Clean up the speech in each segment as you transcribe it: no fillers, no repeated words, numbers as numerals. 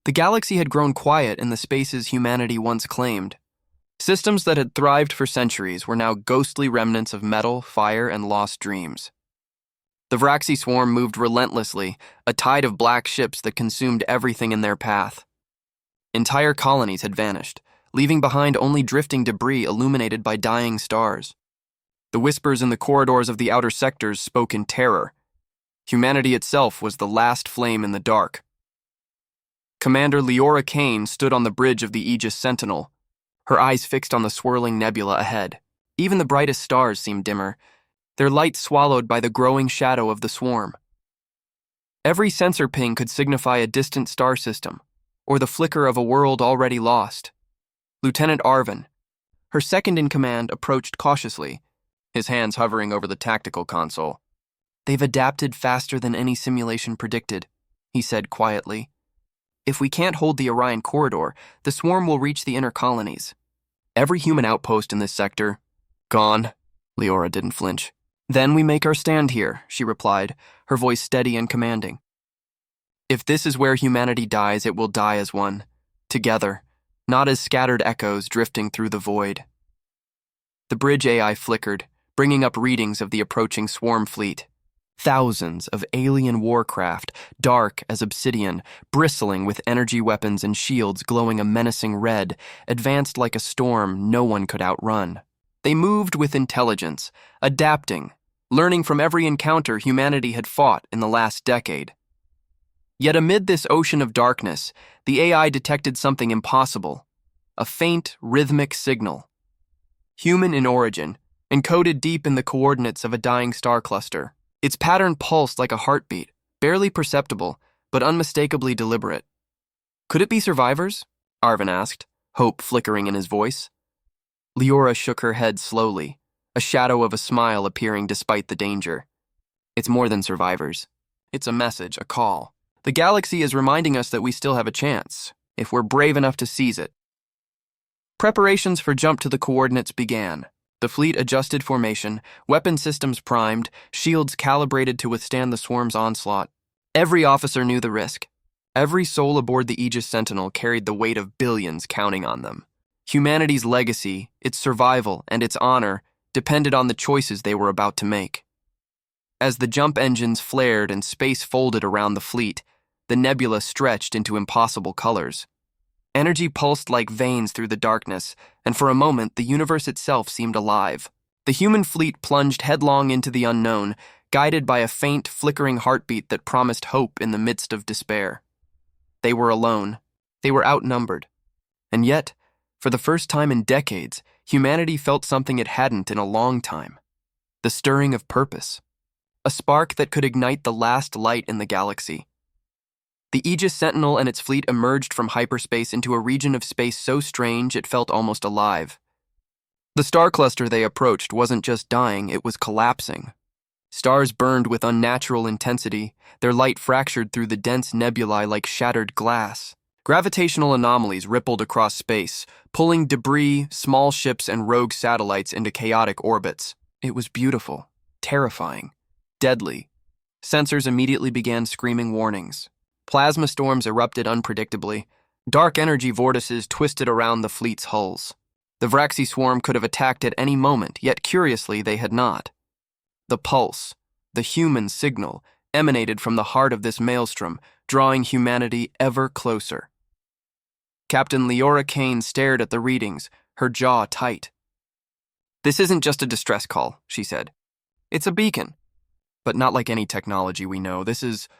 The galaxy had grown quiet in the spaces humanity once claimed. Systems that had thrived for centuries were now ghostly remnants of metal, fire, and lost dreams. The Vraxi Swarm moved relentlessly, a tide of black ships that consumed everything in their path. Entire colonies had vanished, leaving behind only drifting debris illuminated by dying stars. The whispers in the corridors of the outer sectors spoke in terror. Humanity itself was the last flame in the dark. Commander Liora Kane stood on the bridge of the Aegis Sentinel, her eyes fixed on the swirling nebula ahead. Even the brightest stars seemed dimmer, their light swallowed by the growing shadow of the swarm. Every sensor ping could signify a distant star system, or the flicker of a world already lost. Lieutenant Arvin, her second-in-command, approached cautiously, his hands hovering over the tactical console. "They've adapted faster than any simulation predicted," he said quietly. "If we can't hold the Orion corridor, the swarm will reach the inner colonies. Every human outpost in this sector, gone." Liora didn't flinch. "Then we make our stand here," she replied, her voice steady and commanding. "If this is where humanity dies, it will die as one, together, not as scattered echoes drifting through the void." The bridge AI flickered, bringing up readings of the approaching swarm fleet. Thousands of alien warcraft, dark as obsidian, bristling with energy weapons and shields glowing a menacing red, advanced like a storm no one could outrun. They moved with intelligence, adapting, learning from every encounter humanity had fought in the last decade. Yet amid this ocean of darkness, the AI detected something impossible, a faint, rhythmic signal. Human in origin, encoded deep in the coordinates of a dying star cluster. Its pattern pulsed like a heartbeat, barely perceptible, but unmistakably deliberate. "Could it be survivors?" Arvin asked, hope flickering in his voice. Liora shook her head slowly, a shadow of a smile appearing despite the danger. "It's more than survivors. It's a message, a call. The galaxy is reminding us that we still have a chance, if we're brave enough to seize it." Preparations for jump to the coordinates began. The fleet adjusted formation, weapon systems primed, shields calibrated to withstand the swarm's onslaught. Every officer knew the risk. Every soul aboard the Aegis Sentinel carried the weight of billions counting on them. Humanity's legacy, its survival, and its honor depended on the choices they were about to make. As the jump engines flared and space folded around the fleet, the nebula stretched into impossible colors. Energy pulsed like veins through the darkness, and for a moment the universe itself seemed alive. The human fleet plunged headlong into the unknown, guided by a faint, flickering heartbeat that promised hope in the midst of despair. They were alone. They were outnumbered. And yet, for the first time in decades, humanity felt something it hadn't in a long time. The stirring of purpose. A spark that could ignite the last light in the galaxy. The Aegis Sentinel and its fleet emerged from hyperspace into a region of space so strange it felt almost alive. The star cluster they approached wasn't just dying, it was collapsing. Stars burned with unnatural intensity, their light fractured through the dense nebulae like shattered glass. Gravitational anomalies rippled across space, pulling debris, small ships, and rogue satellites into chaotic orbits. It was beautiful, terrifying, deadly. Sensors immediately began screaming warnings. Plasma storms erupted unpredictably. Dark energy vortices twisted around the fleet's hulls. The Vraxi Swarm could have attacked at any moment, yet curiously they had not. The pulse, the human signal, emanated from the heart of this maelstrom, drawing humanity ever closer. Captain Liora Kane stared at the readings, her jaw tight. "This isn't just a distress call," she said. "It's a beacon. But not like any technology we know. This is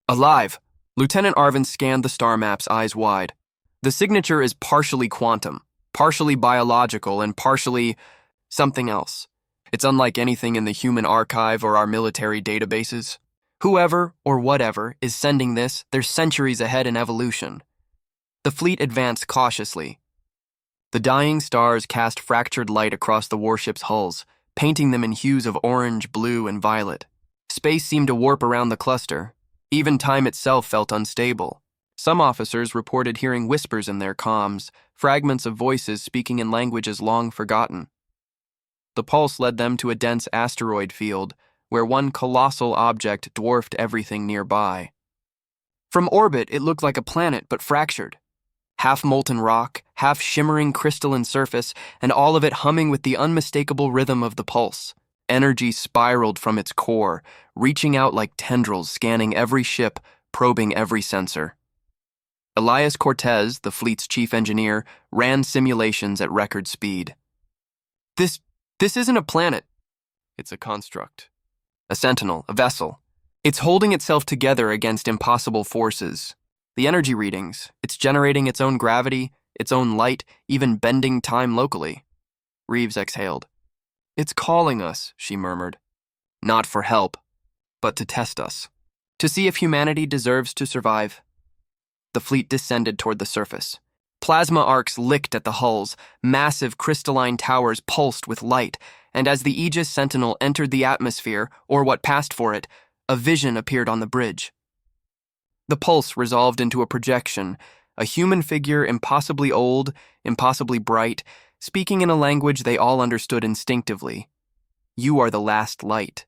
alive." Lieutenant Arvin scanned the star maps, eyes wide. "The signature is partially quantum, partially biological, and partially something else. It's unlike anything in the human archive or our military databases. Whoever, or whatever, is sending this, they're centuries ahead in evolution." The fleet advanced cautiously. The dying stars cast fractured light across the warship's hulls, painting them in hues of orange, blue, and violet. Space seemed to warp around the cluster. Even time itself felt unstable. Some officers reported hearing whispers in their comms, fragments of voices speaking in languages long forgotten. The pulse led them to a dense asteroid field, where one colossal object dwarfed everything nearby. From orbit, it looked like a planet, but fractured. Half molten rock, half shimmering crystalline surface, and all of it humming with the unmistakable rhythm of the pulse. Energy spiraled from its core, reaching out like tendrils, scanning every ship, probing every sensor. Elias Cortez, the fleet's chief engineer, ran simulations at record speed. This isn't a planet. It's a construct. A sentinel, a vessel. It's holding itself together against impossible forces. The energy readings, it's generating its own gravity, its own light, even bending time locally. Reeves exhaled. It's calling us, she murmured. Not for help, but to test us. To see if humanity deserves to survive. The fleet descended toward the surface. Plasma arcs licked at the hulls, massive crystalline towers pulsed with light, and as the Aegis Sentinel entered the atmosphere, or what passed for it, a vision appeared on the bridge. The pulse resolved into a projection, a human figure impossibly old, impossibly bright, speaking in a language they all understood instinctively. You are the last light.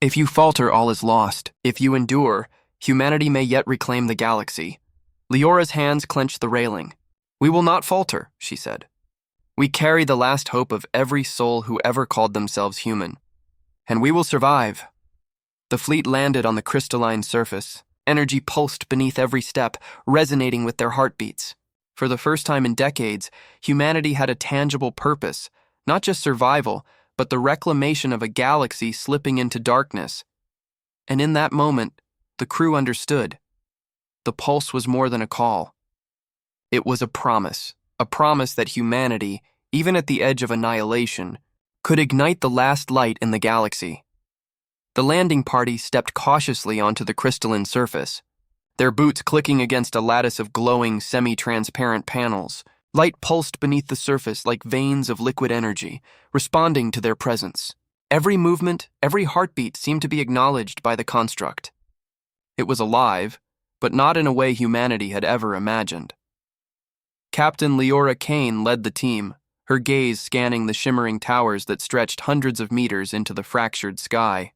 If you falter, all is lost. If you endure, humanity may yet reclaim the galaxy. Leora's hands clenched the railing. We will not falter, she said. We carry the last hope of every soul who ever called themselves human. And we will survive. The fleet landed on the crystalline surface. Energy pulsed beneath every step, resonating with their heartbeats. For the first time in decades, humanity had a tangible purpose, not just survival, but the reclamation of a galaxy slipping into darkness. And in that moment, the crew understood. The pulse was more than a call. It was a promise that humanity, even at the edge of annihilation, could ignite the last light in the galaxy. The landing party stepped cautiously onto the crystalline surface, their boots clicking against a lattice of glowing, semi-transparent panels. Light pulsed beneath the surface like veins of liquid energy, responding to their presence. Every movement, every heartbeat seemed to be acknowledged by the construct. It was alive, but not in a way humanity had ever imagined. Captain Liora Kane led the team, her gaze scanning the shimmering towers that stretched hundreds of meters into the fractured sky.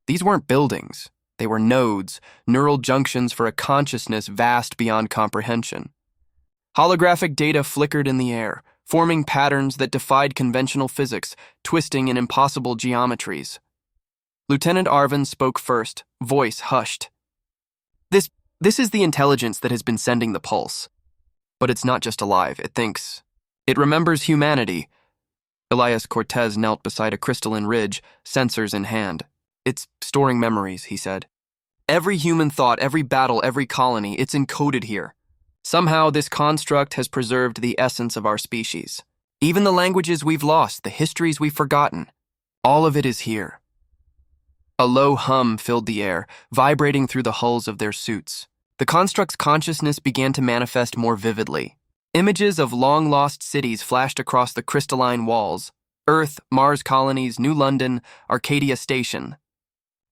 These weren't buildings. They were nodes, neural junctions for a consciousness vast beyond comprehension. Holographic data flickered in the air, forming patterns that defied conventional physics, twisting in impossible geometries. Lieutenant Arvin spoke first, voice hushed. This is the intelligence that has been sending the pulse. But it's not just alive, it thinks. It remembers humanity. Elias Cortez knelt beside a crystalline ridge, sensors in hand. It's storing memories, he said. Every human thought, every battle, every colony, it's encoded here. Somehow this construct has preserved the essence of our species. Even the languages we've lost, the histories we've forgotten. All of it is here. A low hum filled the air, vibrating through the hulls of their suits. The construct's consciousness began to manifest more vividly. Images of long-lost cities flashed across the crystalline walls. Earth, Mars colonies, New London, Arcadia Station.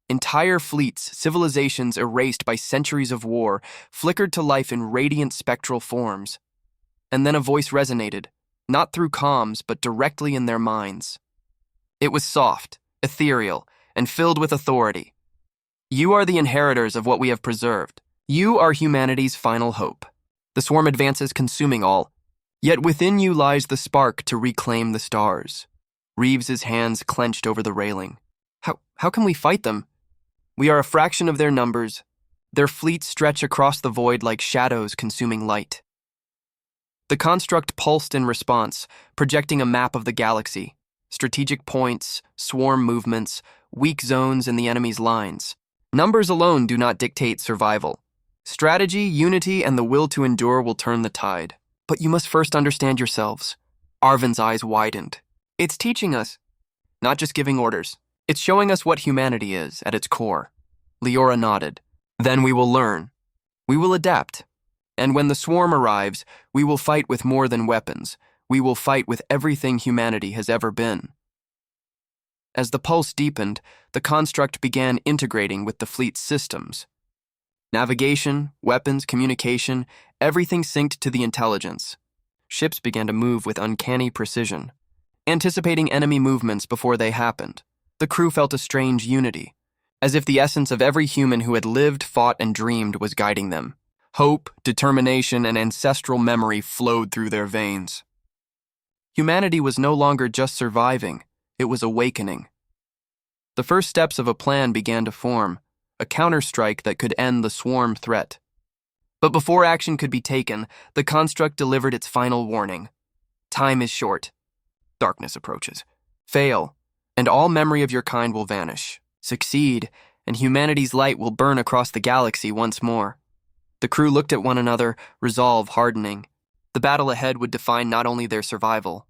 Entire fleets, civilizations erased by centuries of war, flickered to life in radiant spectral forms. And then a voice resonated, not through comms, but directly in their minds. It was soft, ethereal, and filled with authority. You are the inheritors of what we have preserved. You are humanity's final hope. The swarm advances, consuming all. Yet within you lies the spark to reclaim the stars. Reeves's hands clenched over the railing. How can we fight them? We are a fraction of their numbers. Their fleets stretch across the void like shadows consuming light. The construct pulsed in response, projecting a map of the galaxy. Strategic points, swarm movements, weak zones in the enemy's lines. Numbers alone do not dictate survival. Strategy, unity, and the will to endure will turn the tide. But you must first understand yourselves. Arvin's eyes widened. It's teaching us, not just giving orders. It's showing us what humanity is at its core. Leora nodded. Then we will learn. We will adapt. And when the swarm arrives, we will fight with more than weapons. We will fight with everything humanity has ever been. As the pulse deepened, the construct began integrating with the fleet's systems. Navigation, weapons, communication, everything synced to the intelligence. Ships began to move with uncanny precision, anticipating enemy movements before they happened. The crew felt a strange unity. as if the essence of every human who had lived, fought, and dreamed was guiding them. Hope, determination, and ancestral memory flowed through their veins. Humanity was no longer just surviving, it was awakening. The first steps of a plan began to form, a counterstrike that could end the swarm threat. But before action could be taken, the construct delivered its final warning. Time is short. Darkness approaches. Fail, and all memory of your kind will vanish. Succeed, and humanity's light will burn across the galaxy once more. The crew looked at one another, resolve hardening. The battle ahead would define not only their survival,